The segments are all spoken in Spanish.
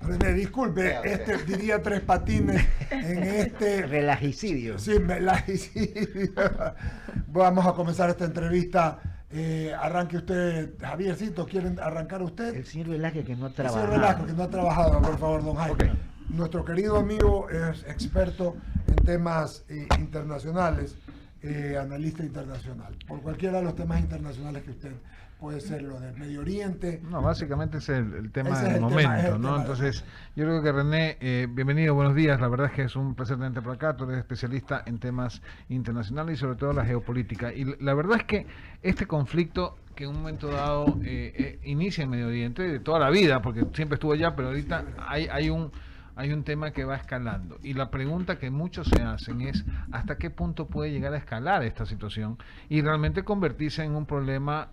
René, disculpe, diría tres patines en este... Relajicidio. Sí, relajicidio. Vamos a comenzar esta entrevista. Arranque usted, Javiercito, ¿quieren arrancar usted? El señor Velázquez que no ha trabajado. El señor Velázquez que no ha trabajado, por favor, don Jaime. Okay. Nuestro querido amigo es experto en temas internacionales, analista internacional, por cualquiera de los temas internacionales que usted... Puede ser lo del Medio Oriente. No, básicamente es el tema del momento, ¿no? Entonces, yo creo que René, bienvenido, buenos días. La verdad es que es un placer tenerte por acá. Tú eres especialista en temas internacionales y sobre todo la geopolítica. Y la verdad es que este conflicto que en un momento dado inicia en Medio Oriente, de toda la vida, porque siempre estuvo allá, pero ahorita hay un tema que va escalando. Y la pregunta que muchos se hacen es ¿hasta qué punto puede llegar a escalar esta situación y realmente convertirse en un problema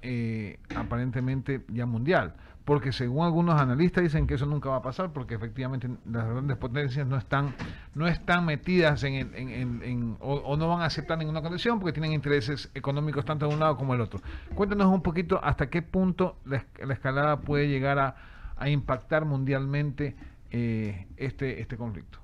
aparentemente ya mundial? Porque según algunos analistas dicen que eso nunca va a pasar, porque efectivamente las grandes potencias no están metidas o no van a aceptar ninguna condición porque tienen intereses económicos tanto de un lado como del otro. Cuéntanos un poquito hasta qué punto la escalada puede llegar a impactar mundialmente este conflicto.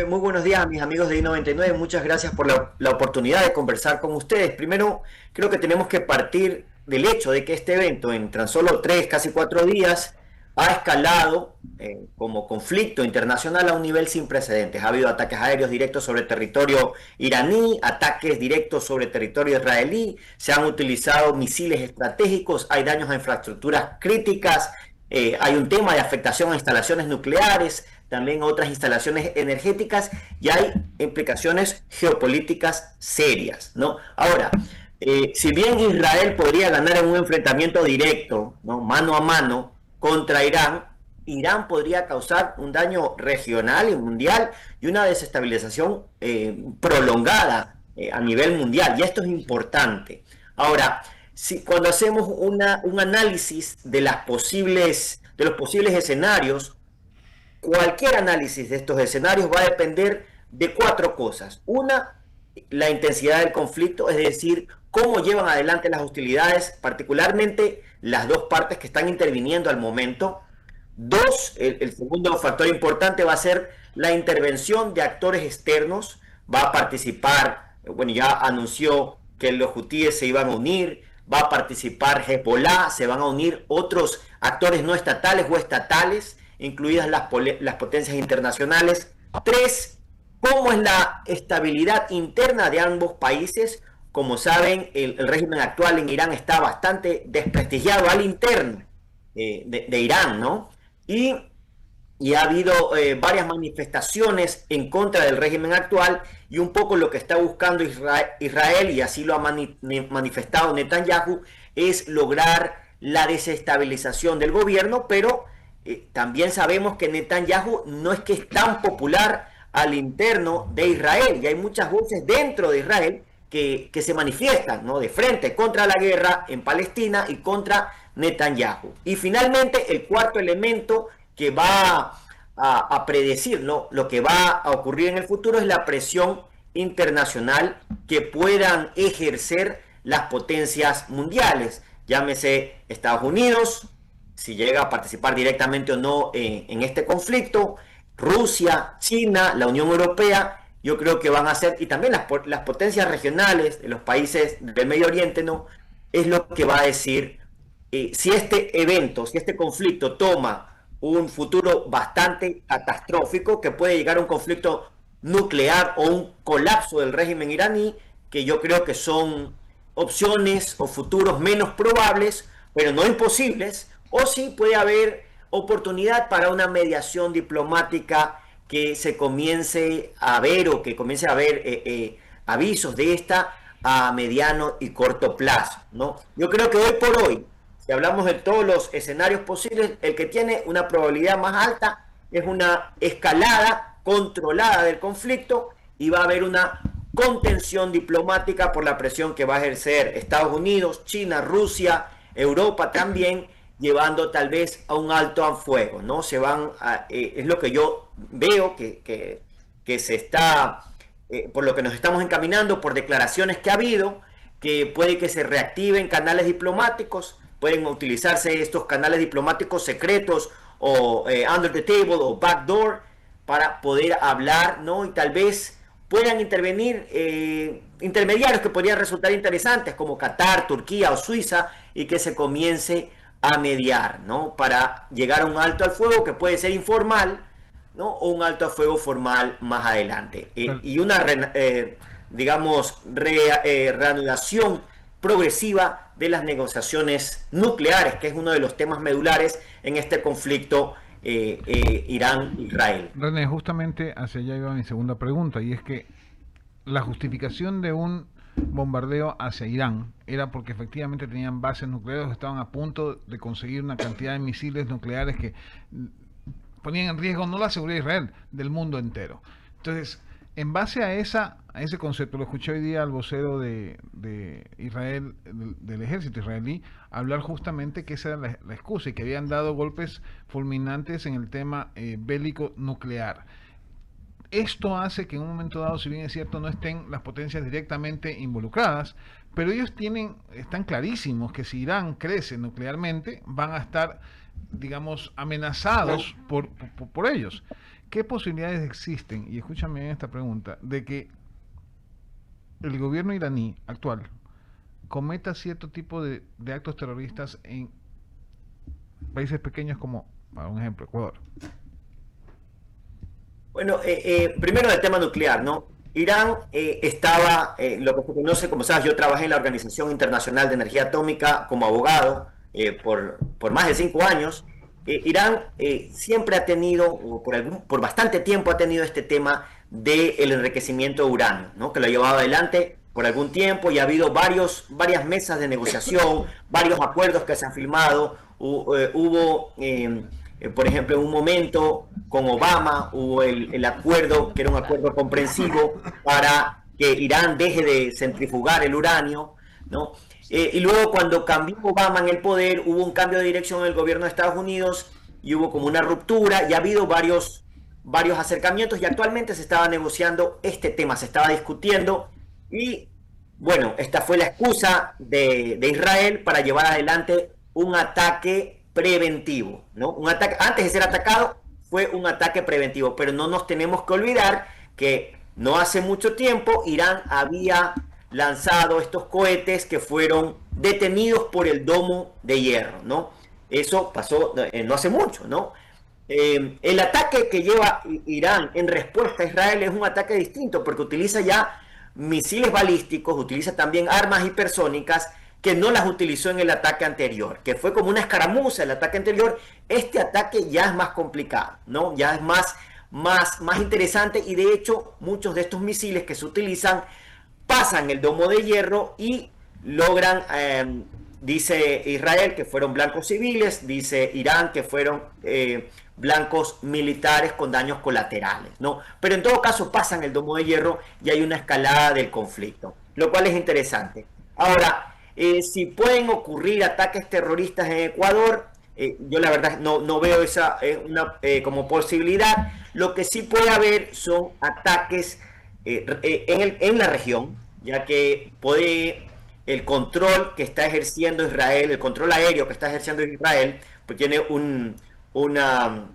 Muy buenos días, mis amigos de I99. Muchas gracias por la oportunidad de conversar con ustedes. Primero, creo que tenemos que partir del hecho de que este evento, en tan solo 3, casi 4 días, ha escalado como conflicto internacional a un nivel sin precedentes. Ha habido ataques aéreos directos sobre territorio iraní, ataques directos sobre territorio israelí, se han utilizado misiles estratégicos, hay daños a infraestructuras críticas. Hay un tema de afectación a instalaciones nucleares, también a otras instalaciones energéticas, y hay implicaciones geopolíticas serias, ¿no? Ahora, si bien Israel podría ganar en un enfrentamiento directo, ¿no?, mano a mano contra Irán, Irán podría causar un daño regional y mundial y una desestabilización prolongada a nivel mundial, y esto es importante. Ahora, cuando hacemos un análisis de los posibles escenarios, cualquier análisis de estos escenarios va a depender de 4 cosas. Una, la intensidad del conflicto, es decir, cómo llevan adelante las hostilidades, particularmente las dos partes que están interviniendo al momento. 2, el segundo factor importante va a ser la intervención de actores externos. Va a participar, bueno, ya anunció que los hutíes se iban a unir, va a participar Hezbollah, se van a unir otros actores no estatales o estatales, incluidas las potencias internacionales. 3, ¿cómo es la estabilidad interna de ambos países? Como saben, el régimen actual en Irán está bastante desprestigiado al interno de Irán, ¿no? Y ha habido varias manifestaciones en contra del régimen actual, y un poco lo que está buscando Israel, y así lo ha manifestado Netanyahu, es lograr la desestabilización del gobierno, pero también sabemos que Netanyahu no es que es tan popular al interno de Israel, y hay muchas voces dentro de Israel que se manifiestan, ¿no?, de frente contra la guerra en Palestina y contra Netanyahu. Y finalmente, el cuarto elemento que va a predecir, ¿no?, lo que va a ocurrir en el futuro es la presión internacional que puedan ejercer las potencias mundiales, llámese Estados Unidos, si llega a participar directamente o no en este conflicto, Rusia, China, la Unión Europea. Yo creo que van a ser, y también las potencias regionales de los países del Medio Oriente, ¿no?, es lo que va a decir si este conflicto toma un futuro bastante catastrófico, que puede llegar a un conflicto nuclear o un colapso del régimen iraní, que yo creo que son opciones o futuros menos probables, pero no imposibles. O sí puede haber oportunidad para una mediación diplomática que se comience a ver, o que comience a haber avisos de esta a mediano y corto plazo, ¿no? Yo creo que hoy por hoy, si hablamos de todos los escenarios posibles, el que tiene una probabilidad más alta es una escalada controlada del conflicto, y va a haber una contención diplomática por la presión que va a ejercer Estados Unidos, China, Rusia, Europa también, llevando tal vez a un alto al fuego, ¿no? Es lo que yo veo que se está, por lo que nos estamos encaminando, por declaraciones que ha habido, que puede que se reactiven canales diplomáticos. Pueden utilizarse estos canales diplomáticos secretos o under the table o backdoor para poder hablar, ¿no? Y tal vez puedan intervenir intermediarios que podrían resultar interesantes, como Qatar, Turquía o Suiza, y que se comience a mediar, ¿no? Para llegar a un alto al fuego que puede ser informal, ¿no? O un alto al fuego formal más adelante. Y una, digamos, reanudación progresiva de las negociaciones nucleares, que es uno de los temas medulares en este conflicto Irán-Israel. René, justamente hacia allá iba mi segunda pregunta, y es que la justificación de un bombardeo hacia Irán era porque efectivamente tenían bases nucleares, estaban a punto de conseguir una cantidad de misiles nucleares que ponían en riesgo no la seguridad de Israel, del mundo entero. Entonces, en base a ese concepto, lo escuché hoy día al vocero de Israel, del ejército israelí, hablar justamente que esa era la excusa y que habían dado golpes fulminantes en el tema bélico nuclear. Esto hace que en un momento dado, si bien es cierto, no estén las potencias directamente involucradas, pero ellos están clarísimos que si Irán crece nuclearmente, van a estar, digamos, amenazados por ellos. ¿Qué posibilidades existen, y escúchame bien esta pregunta, de que el gobierno iraní actual cometa cierto tipo de actos terroristas en países pequeños como, para un ejemplo, Ecuador? Bueno, primero el tema nuclear, ¿no? Irán estaba, lo que se conoce, como sabes, yo trabajé en la Organización Internacional de Energía Atómica como abogado por más de 5 años. Irán siempre ha tenido, o por bastante tiempo ha tenido este tema del enriquecimiento de uranio, ¿no? Que lo ha llevado adelante por algún tiempo y ha habido varias mesas de negociación, varios acuerdos que se han firmado. Hubo por ejemplo, en un momento con Obama hubo el acuerdo, que era un acuerdo comprensivo para que Irán deje de centrifugar el uranio, ¿no? Y luego cuando cambió Obama en el poder, hubo un cambio de dirección en el gobierno de Estados Unidos y hubo como una ruptura y ha habido varios acercamientos y actualmente se estaba negociando este tema, se estaba discutiendo y bueno, esta fue la excusa de Israel para llevar adelante un ataque preventivo, ¿no? Un ataque, antes de ser atacado, fue un ataque preventivo, pero no nos tenemos que olvidar que no hace mucho tiempo Irán había lanzado estos cohetes que fueron detenidos por el domo de hierro, ¿no? Eso pasó no hace mucho, ¿no? El ataque que lleva Irán en respuesta a Israel es un ataque distinto porque utiliza ya misiles balísticos, utiliza también armas hipersónicas que no las utilizó en el ataque anterior, que fue como una escaramuza el ataque anterior. Este ataque ya es más complicado, ¿no? Ya es más interesante y de hecho muchos de estos misiles que se utilizan pasan el domo de hierro y logran, dice Israel que fueron blancos civiles, dice Irán que fueron blancos militares con daños colaterales, ¿no? Pero en todo caso pasan el domo de hierro y hay una escalada del conflicto, lo cual es interesante. Ahora, si pueden ocurrir ataques terroristas en Ecuador, yo la verdad no veo esa como posibilidad. Lo que sí puede haber son ataques en la región, ya que el control que está ejerciendo Israel, el control aéreo que está ejerciendo Israel, pues tiene una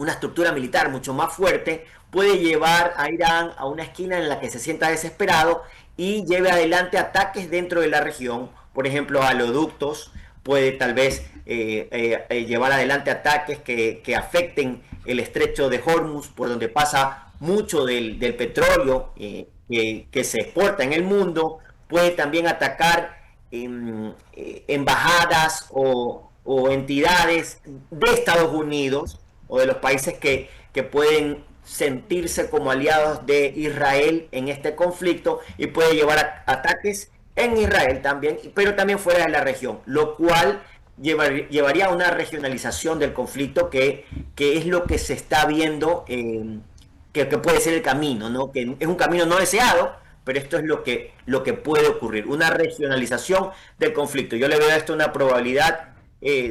estructura militar mucho más fuerte, puede llevar a Irán a una esquina en la que se sienta desesperado y lleve adelante ataques dentro de la región, por ejemplo, a oleoductos, puede tal vez llevar adelante ataques que afecten el estrecho de Hormuz, por donde pasa mucho del petróleo que se exporta en el mundo, puede también atacar embajadas o entidades de Estados Unidos o de los países que pueden sentirse como aliados de Israel en este conflicto y puede llevar a ataques en Israel también, pero también fuera de la región, lo cual llevaría a una regionalización del conflicto que es lo que se está viendo, que puede ser el camino, ¿no? Que es un camino no deseado, pero esto es lo que puede ocurrir, una regionalización del conflicto. Yo le veo a esto una probabilidad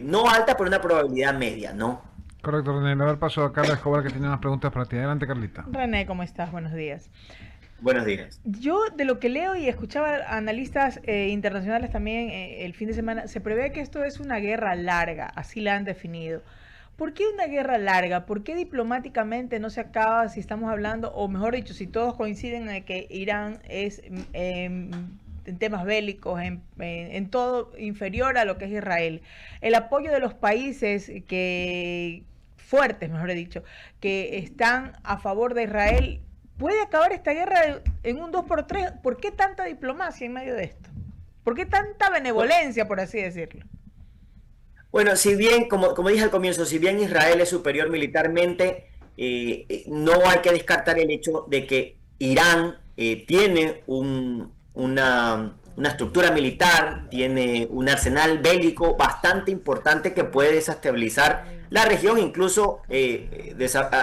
no alta, pero una probabilidad media, ¿no? Correcto, René. Le doy el paso a Carla Escobar, que tiene unas preguntas para ti. Adelante, Carlita. René, ¿cómo estás? Buenos días. Buenos días. Yo, de lo que leo y escuchaba analistas internacionales también el fin de semana, se prevé que esto es una guerra larga, así la han definido, ¿por qué una guerra larga? ¿Por qué diplomáticamente no se acaba si estamos hablando, o mejor dicho, si todos coinciden en que Irán es en temas bélicos, en todo inferior a lo que es Israel? El apoyo de los países fuertes, mejor dicho, que están a favor de Israel, ¿puede acabar esta guerra en un 2x3? ¿Por qué tanta diplomacia en medio de esto? ¿Por qué tanta benevolencia, por así decirlo? Bueno, si bien, como dije al comienzo, si bien Israel es superior militarmente, no hay que descartar el hecho de que Irán tiene una estructura militar, tiene un arsenal bélico bastante importante que puede desestabilizar la región, incluso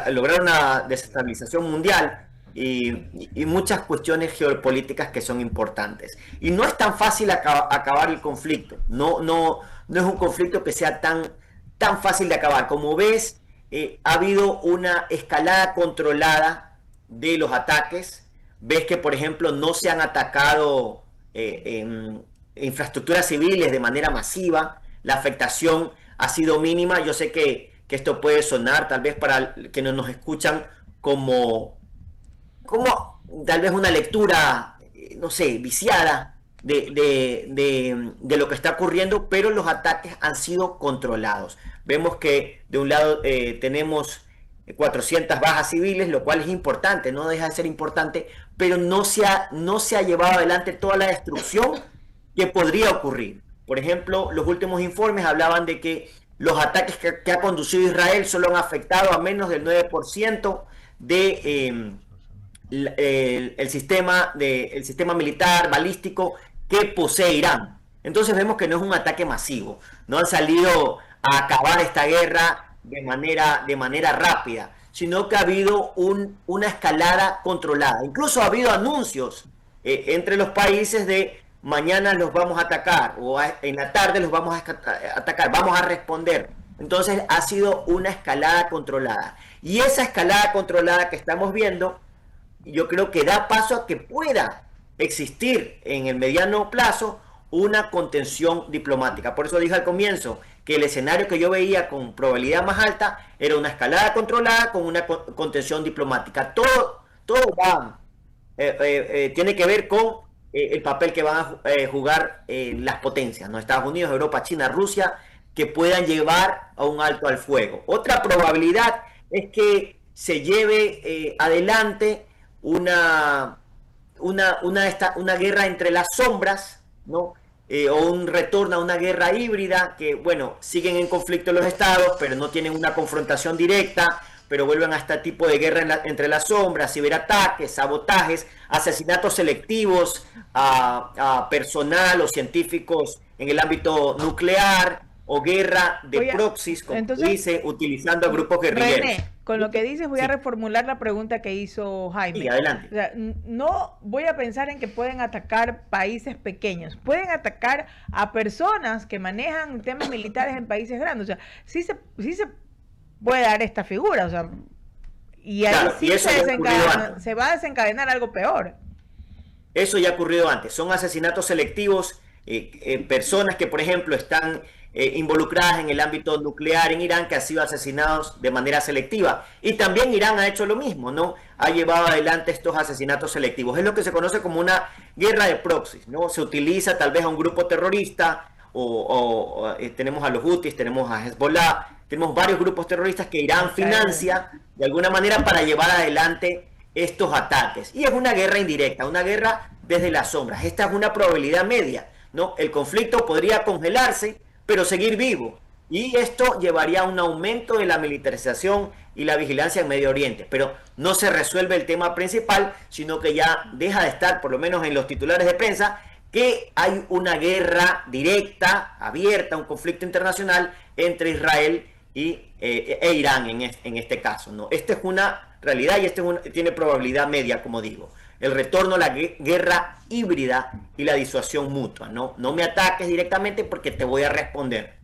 lograr una desestabilización mundial y muchas cuestiones geopolíticas que son importantes. Y no es tan fácil acabar el conflicto, no es un conflicto que sea tan fácil de acabar. Como ves, ha habido una escalada controlada de los ataques. Ves que, por ejemplo, no se han atacado infraestructuras civiles de manera masiva. La afectación ha sido mínima. Yo sé que esto puede sonar, tal vez para quienes nos escuchan, como tal vez una lectura, no sé, viciada de lo que está ocurriendo, pero los ataques han sido controlados. Vemos que de un lado tenemos 400 bajas civiles, lo cual es importante, no deja de ser importante, pero no se ha llevado adelante toda la destrucción que podría ocurrir. Por ejemplo, los últimos informes hablaban de que los ataques que ha conducido Israel solo han afectado a menos del 9% el sistema militar balístico que posee Irán. Entonces vemos que no es un ataque masivo, no han salido a acabar esta guerra de manera rápida, sino que ha habido una escalada controlada. Incluso ha habido anuncios entre los países de mañana los vamos a atacar, o en la tarde los vamos a atacar, vamos a responder. Entonces ha sido una escalada controlada, y esa escalada controlada que estamos viendo, yo creo que da paso a que pueda existir en el mediano plazo una contención diplomática. Por eso dije al comienzo que el escenario que yo veía con probabilidad más alta era una escalada controlada con una contención diplomática. Todo tiene que ver con el papel que van a jugar las potencias, ¿no? Estados Unidos, Europa, China, Rusia, que puedan llevar a un alto al fuego. Otra probabilidad es que se lleve adelante una guerra entre las sombras, ¿no? O un retorno a una guerra híbrida, que bueno, siguen en conflicto los estados, pero no tienen una confrontación directa, pero vuelven a este tipo de guerra entre las sombras, ciberataques, sabotajes, asesinatos selectivos a personal o científicos en el ámbito nuclear, o guerra de proxies, como entonces, dice, utilizando a grupos guerrilleros. René, con lo que dices voy a reformular la pregunta que hizo Jaime. Sí, adelante. O sea, no voy a pensar en que pueden atacar países pequeños, pueden atacar a personas que manejan temas militares en países grandes. O sea, sí se puede dar esta figura, o sea, y ahí claro, sí y se va a desencadenar algo peor. Eso ya ha ocurrido antes. Son asesinatos selectivos, personas que, por ejemplo, están involucradas en el ámbito nuclear en Irán, que han sido asesinados de manera selectiva. Y también Irán ha hecho lo mismo, ¿no? Ha llevado adelante estos asesinatos selectivos. Es lo que se conoce como una guerra de proxies, ¿no? Se utiliza tal vez a un grupo terrorista, o tenemos a los Houthis, tenemos a Hezbollah, tenemos varios grupos terroristas que Irán financia de alguna manera para llevar adelante estos ataques. Y es una guerra indirecta, una guerra desde las sombras. Esta es una probabilidad media, ¿no? El conflicto podría congelarse, pero seguir vivo. Y esto llevaría a un aumento de la militarización y la vigilancia en Medio Oriente. Pero no se resuelve el tema principal, sino que ya deja de estar, por lo menos en los titulares de prensa, que hay una guerra directa, abierta, un conflicto internacional entre Israel e Irán en este caso, ¿no? Esta es una realidad y tiene probabilidad media, como digo. El retorno a la guerra híbrida y la disuasión mutua, ¿no? No me ataques directamente porque te voy a responder.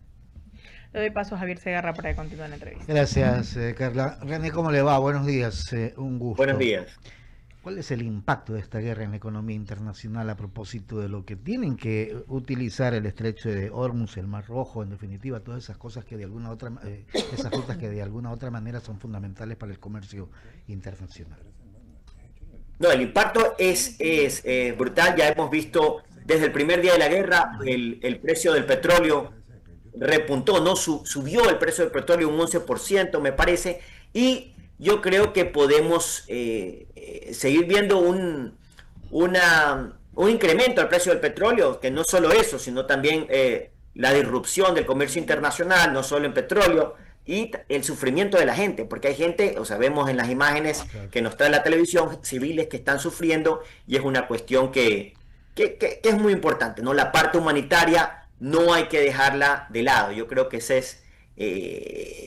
Le doy paso a Javier Segarra para que continúe la entrevista. Gracias, Carla. René, ¿cómo le va? Buenos días, un gusto. Buenos días. ¿Cuál es el impacto de esta guerra en la economía internacional a propósito de lo que tienen que utilizar el estrecho de Hormuz, el Mar Rojo, en definitiva, todas esas cosas que de alguna otra, esas rutas que de alguna otra manera son fundamentales para el comercio internacional? No, el impacto es brutal. Ya hemos visto desde el primer día de la guerra el precio del petróleo repuntó, ¿no? Subió el precio del petróleo un 11%, me parece, y yo creo que podemos seguir viendo un incremento al precio del petróleo, que no solo eso, sino también la disrupción del comercio internacional, no solo en petróleo, y el sufrimiento de la gente, porque hay gente, o sea, vemos en las imágenes que nos trae la televisión, civiles que están sufriendo, y es una cuestión que es muy importante, ¿no? La parte humanitaria no hay que dejarla de lado. Yo creo que ese es,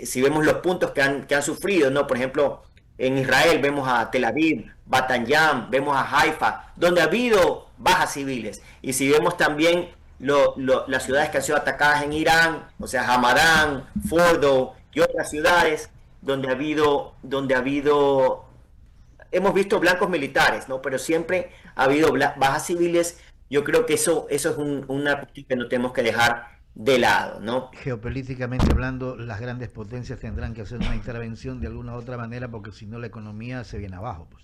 si vemos los puntos que han sufrido, ¿no? Por ejemplo, en Israel vemos a Tel Aviv, Batanyam, vemos a Haifa, donde ha habido bajas civiles. Y si vemos también las ciudades que han sido atacadas en Irán, o sea, Hamadán, Fordo y otras ciudades donde ha habido, hemos visto blancos militares, ¿no? Pero siempre ha habido bajas civiles. Yo creo que eso es una cuestión que no tenemos que dejar de lado, ¿no? Geopolíticamente hablando, las grandes potencias tendrán que hacer una intervención de alguna u otra manera, porque si no la economía se viene abajo, pues.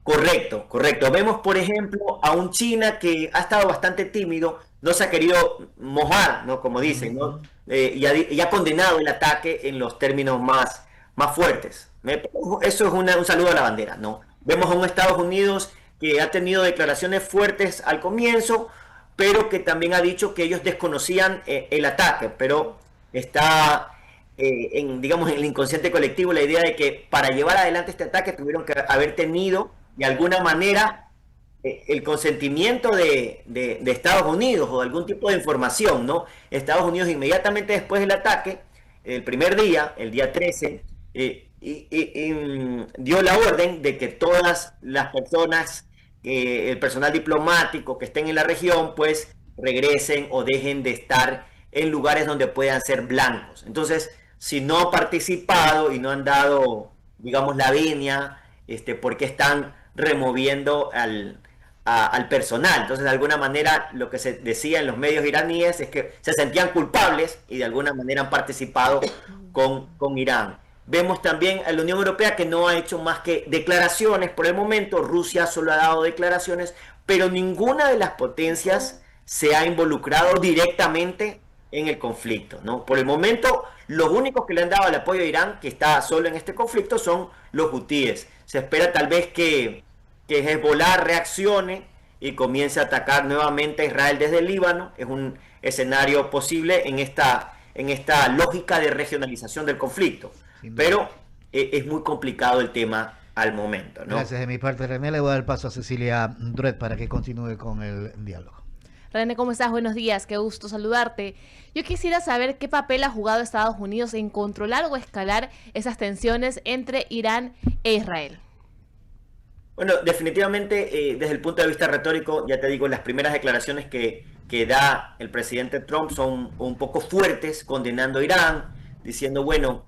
Correcto. Vemos, por ejemplo, a un China que ha estado bastante tímido, no se ha querido mojar, ¿no? Como dicen, ¿no? Y ha condenado el ataque en los términos más fuertes. Eso es un saludo a la bandera, ¿no? Vemos a un Estados Unidos que ha tenido declaraciones fuertes al comienzo, pero que también ha dicho que ellos desconocían el ataque, pero está digamos, en el inconsciente colectivo la idea de que para llevar adelante este ataque tuvieron que haber tenido de alguna manera el consentimiento de Estados Unidos o algún tipo de información, ¿no? Estados Unidos inmediatamente después del ataque, el primer día, el día 13, dio la orden de que todas las personas, el personal diplomático que estén en la región, pues regresen o dejen de estar en lugares donde puedan ser blancos. Entonces, si no han participado y no han dado, digamos, la venia, ¿por qué están removiendo al personal? Entonces, de alguna manera, lo que se decía en los medios iraníes es que se sentían culpables y de alguna manera han participado con Irán. Vemos también a la Unión Europea que no ha hecho más que declaraciones por el momento. Rusia solo ha dado declaraciones, pero ninguna de las potencias se ha involucrado directamente en el conflicto, ¿no? Por el momento, los únicos que le han dado el apoyo a Irán, que está solo en este conflicto, son los hutíes. Se espera tal vez que Hezbollah reaccione y comience a atacar nuevamente a Israel desde el Líbano. Es un escenario posible en esta lógica de regionalización del conflicto. Pero es muy complicado el tema al momento, ¿no? Gracias de mi parte, René. Le voy a dar el paso a Cecilia Druet para que continúe con el diálogo. René, ¿cómo estás? Buenos días, qué gusto saludarte. Yo quisiera saber qué papel ha jugado Estados Unidos en controlar o escalar esas tensiones entre Irán e Israel. Bueno, definitivamente desde el punto de vista retórico, ya te digo, las primeras declaraciones que da el presidente Trump son un poco fuertes, condenando a Irán, diciendo, bueno,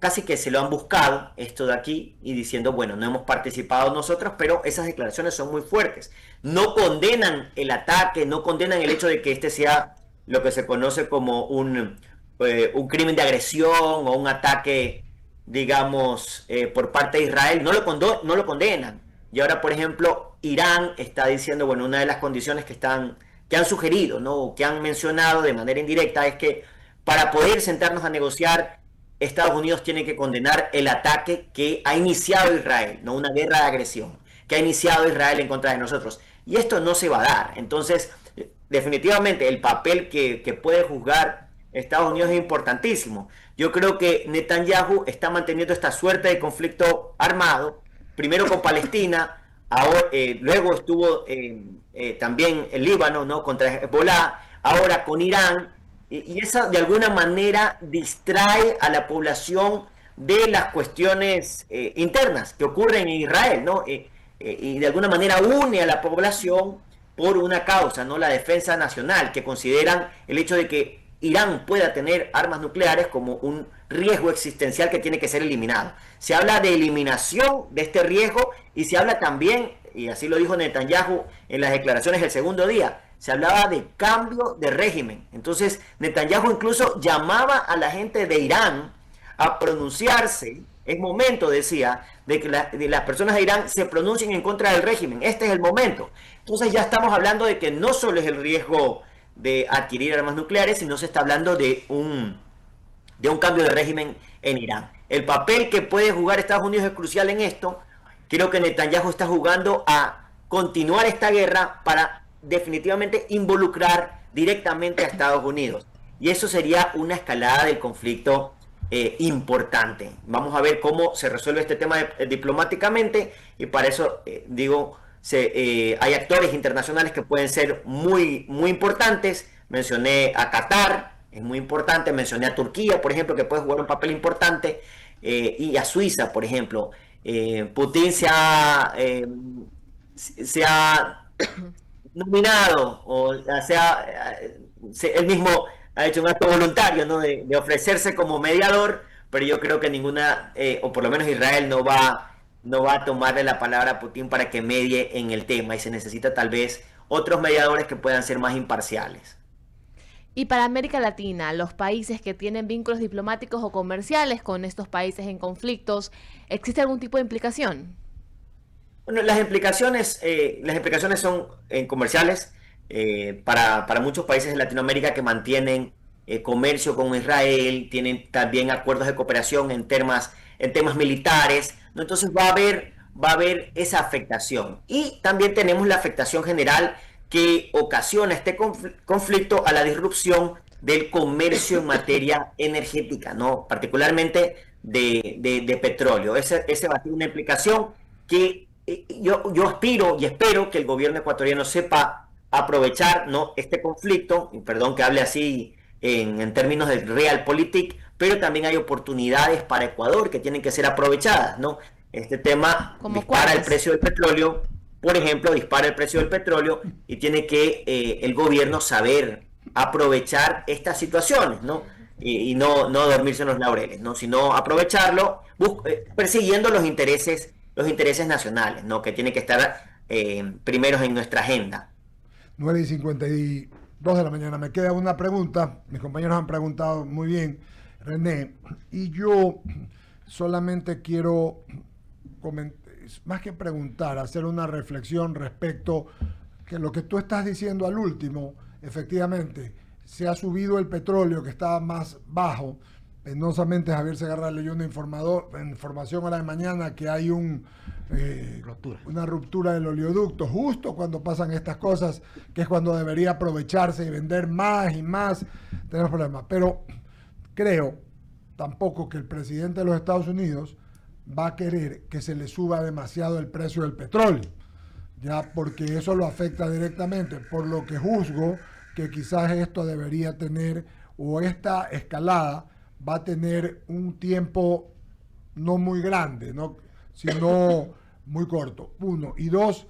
casi que se lo han buscado esto de aquí y diciendo, bueno, no hemos participado nosotros, pero esas declaraciones son muy fuertes. No condenan el ataque, no condenan el hecho de que este sea lo que se conoce como un crimen de agresión o un ataque, digamos, por parte de Israel. No lo condenan. Y ahora, por ejemplo, Irán está diciendo, bueno, una de las condiciones que han sugerido, ¿no? Que han mencionado de manera indirecta es que para poder sentarnos a negociar, Estados Unidos tiene que condenar el ataque que ha iniciado Israel, no una guerra de agresión, que ha iniciado Israel en contra de nosotros. Y esto no se va a dar. Entonces, definitivamente, el papel que puede jugar Estados Unidos es importantísimo. Yo creo que Netanyahu está manteniendo esta suerte de conflicto armado, primero con Palestina, ahora, luego estuvo también el Líbano, ¿no? Contra Hezbollah, ahora con Irán. Y eso de alguna manera distrae a la población de las cuestiones internas que ocurren en Israel, ¿no? Y de alguna manera une a la población por una causa, ¿no? La defensa nacional, que consideran el hecho de que Irán pueda tener armas nucleares como un riesgo existencial que tiene que ser eliminado. Se habla de eliminación de este riesgo y se habla también, y así lo dijo Netanyahu en las declaraciones del segundo día, se hablaba de cambio de régimen. Entonces Netanyahu incluso llamaba a la gente de Irán a pronunciarse. Es momento, decía, de que las personas de Irán se pronuncien en contra del régimen. Este es el momento. Entonces ya estamos hablando de que no solo es el riesgo de adquirir armas nucleares, sino se está hablando de un cambio de régimen en Irán. El papel que puede jugar Estados Unidos es crucial en esto. Creo que Netanyahu está jugando a continuar esta guerra para definitivamente involucrar directamente a Estados Unidos. Y eso sería una escalada del conflicto importante. Vamos a ver cómo se resuelve este tema diplomáticamente, y para eso hay actores internacionales que pueden ser muy, muy importantes. Mencioné a Qatar, es muy importante. Mencioné a Turquía, por ejemplo, que puede jugar un papel importante, y a Suiza, por ejemplo. Putin se ha nominado, o sea, él mismo ha hecho un acto voluntario, ¿no?, de ofrecerse como mediador, pero yo creo que ninguna, o por lo menos Israel no va a tomarle la palabra a Putin para que medie en el tema, y se necesita tal vez otros mediadores que puedan ser más imparciales. Y para América Latina, los países que tienen vínculos diplomáticos o comerciales con estos países en conflictos, ¿existe algún tipo de implicación? Bueno, las implicaciones son comerciales. Para muchos países de Latinoamérica que mantienen comercio con Israel, tienen también acuerdos de cooperación en temas militares, ¿no? Entonces va a haber esa afectación. Y también tenemos la afectación general que ocasiona este conflicto a la disrupción del comercio en materia energética, ¿no?, particularmente de petróleo. Esa va a ser una implicación que yo aspiro y espero que el gobierno ecuatoriano sepa aprovechar, ¿no?, este conflicto, y perdón que hable así en términos de realpolitik, pero también hay oportunidades para Ecuador que tienen que ser aprovechadas, ¿no? Este tema dispara el precio del petróleo, por ejemplo, dispara el precio del petróleo, y tiene que el gobierno saber aprovechar estas situaciones, ¿no? Y no dormirse en los laureles, ¿no?, sino aprovecharlo persiguiendo los intereses nacionales, ¿no?, que tienen que estar primeros en nuestra agenda. 9:52 de la mañana. Me queda una pregunta. Mis compañeros han preguntado muy bien, René, y yo solamente quiero más que preguntar, hacer una reflexión respecto que lo que tú estás diciendo al último. Efectivamente, se ha subido el petróleo, que estaba más bajo. Penosamente Javier Segarra leyó una información a la de mañana que hay una ruptura del oleoducto justo cuando pasan estas cosas, que es cuando debería aprovecharse y vender más y más. Tenemos problemas. Pero creo tampoco que el presidente de los Estados Unidos va a querer que se le suba demasiado el precio del petróleo, ya, porque eso lo afecta directamente, por lo que juzgo que quizás esto debería tener, o esta escalada va a tener un tiempo no muy grande, ¿no?, sino muy corto. Uno. Y dos,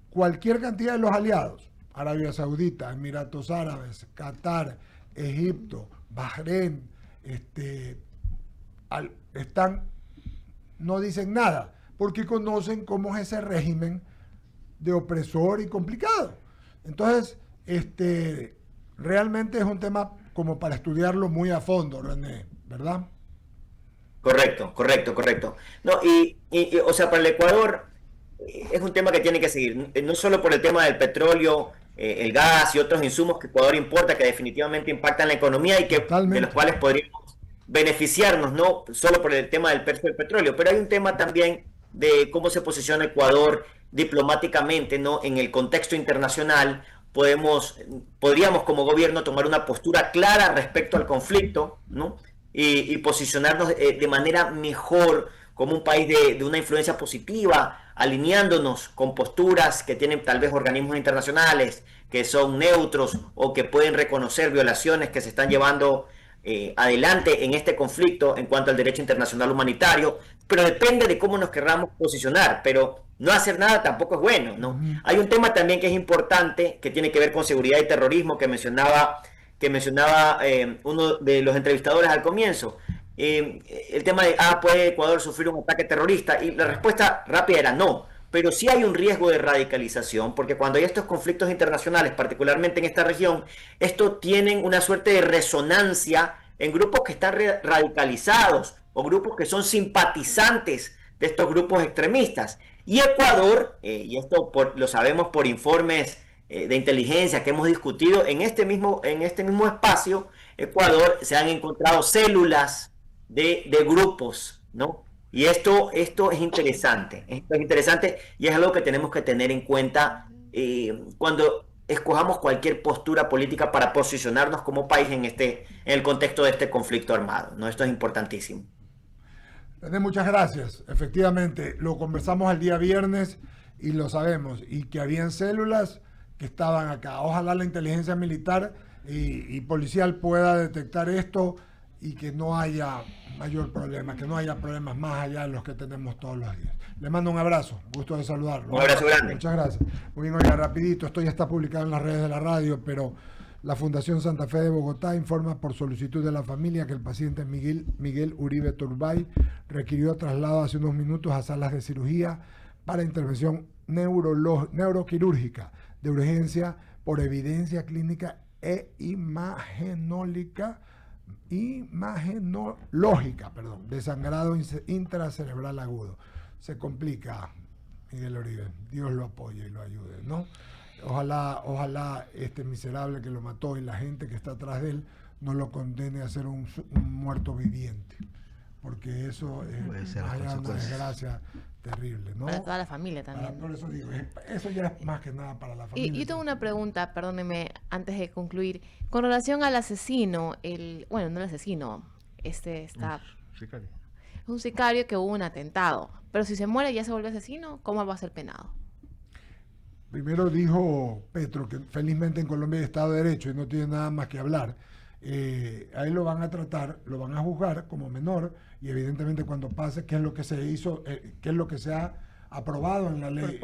cualquier cantidad de los aliados, Arabia Saudita, Emiratos Árabes, Qatar, Egipto, Bahrein, no dicen nada, porque conocen cómo es ese régimen de opresor y complicado. Entonces, realmente es un tema como para estudiarlo muy a fondo, René, ¿verdad? Correcto. No, o sea, para el Ecuador es un tema que tiene que seguir, no solo por el tema del petróleo, el gas y otros insumos que Ecuador importa, que definitivamente impactan la economía y de los cuales podríamos beneficiarnos, no solo por el tema del precio del petróleo, pero hay un tema también de cómo se posiciona Ecuador diplomáticamente, ¿no?, en el contexto internacional. Podríamos como gobierno tomar una postura clara respecto al conflicto, ¿no?, y posicionarnos de manera mejor como un país de una influencia positiva, alineándonos con posturas que tienen tal vez organismos internacionales que son neutros o que pueden reconocer violaciones que se están llevando adelante en este conflicto en cuanto al derecho internacional humanitario, pero depende de cómo nos querramos posicionar, pero no hacer nada tampoco es bueno, ¿no? Hay un tema también que es importante, que tiene que ver con seguridad y terrorismo, que mencionaba uno de los entrevistadores al comienzo. el tema de, ¿puede Ecuador sufrir un ataque terrorista? Y la respuesta rápida era no. Pero sí hay un riesgo de radicalización, porque cuando hay estos conflictos internacionales, particularmente en esta región, esto tienen una suerte de resonancia en grupos que están radicalizados o grupos que son simpatizantes de estos grupos extremistas. Y Ecuador, y esto lo sabemos por informes de inteligencia que hemos discutido, en este mismo espacio, Ecuador se han encontrado células de grupos, ¿no? Y esto es interesante, y es algo que tenemos que tener en cuenta cuando escojamos cualquier postura política para posicionarnos como país en el contexto de este conflicto armado, ¿no? Esto es importantísimo. René, muchas gracias. Efectivamente, lo conversamos el día viernes y lo sabemos, y que habían células que estaban acá. Ojalá la inteligencia militar y policial pueda detectar esto y que no haya mayor problema, que no haya problemas más allá de los que tenemos todos los días. Le mando un abrazo, gusto de saludarlo. Un abrazo grande. Muchas gracias. Muy bien, oiga, rapidito, esto ya está publicado en las redes de la radio, pero la Fundación Santa Fe de Bogotá informa por solicitud de la familia que el paciente Miguel Uribe Turbay requirió traslado hace unos minutos a salas de cirugía para intervención neuroquirúrgica de urgencia por evidencia clínica e imagenológica, de sangrado intracerebral agudo. Se complica, Miguel Uribe. Dios lo apoye y lo ayude, ¿no? Ojalá este miserable que lo mató y la gente que está atrás de él no lo condene a ser un muerto viviente, porque eso es una desgracia terrible, ¿no? Para toda la familia también. Por eso digo, eso ya es más que nada para la familia. Y yo tengo una pregunta, perdóneme, antes de concluir, con relación al asesino, no el asesino, está... Sicario. Es un sicario que hubo un atentado, pero si se muere ya se vuelve asesino, ¿cómo va a ser penado? Primero dijo Petro que felizmente en Colombia hay Estado de Derecho y no tiene nada más que hablar. A él lo van a tratar, lo van a juzgar como menor, y evidentemente cuando pase qué es lo que se hizo, qué es lo que se ha aprobado en la ley,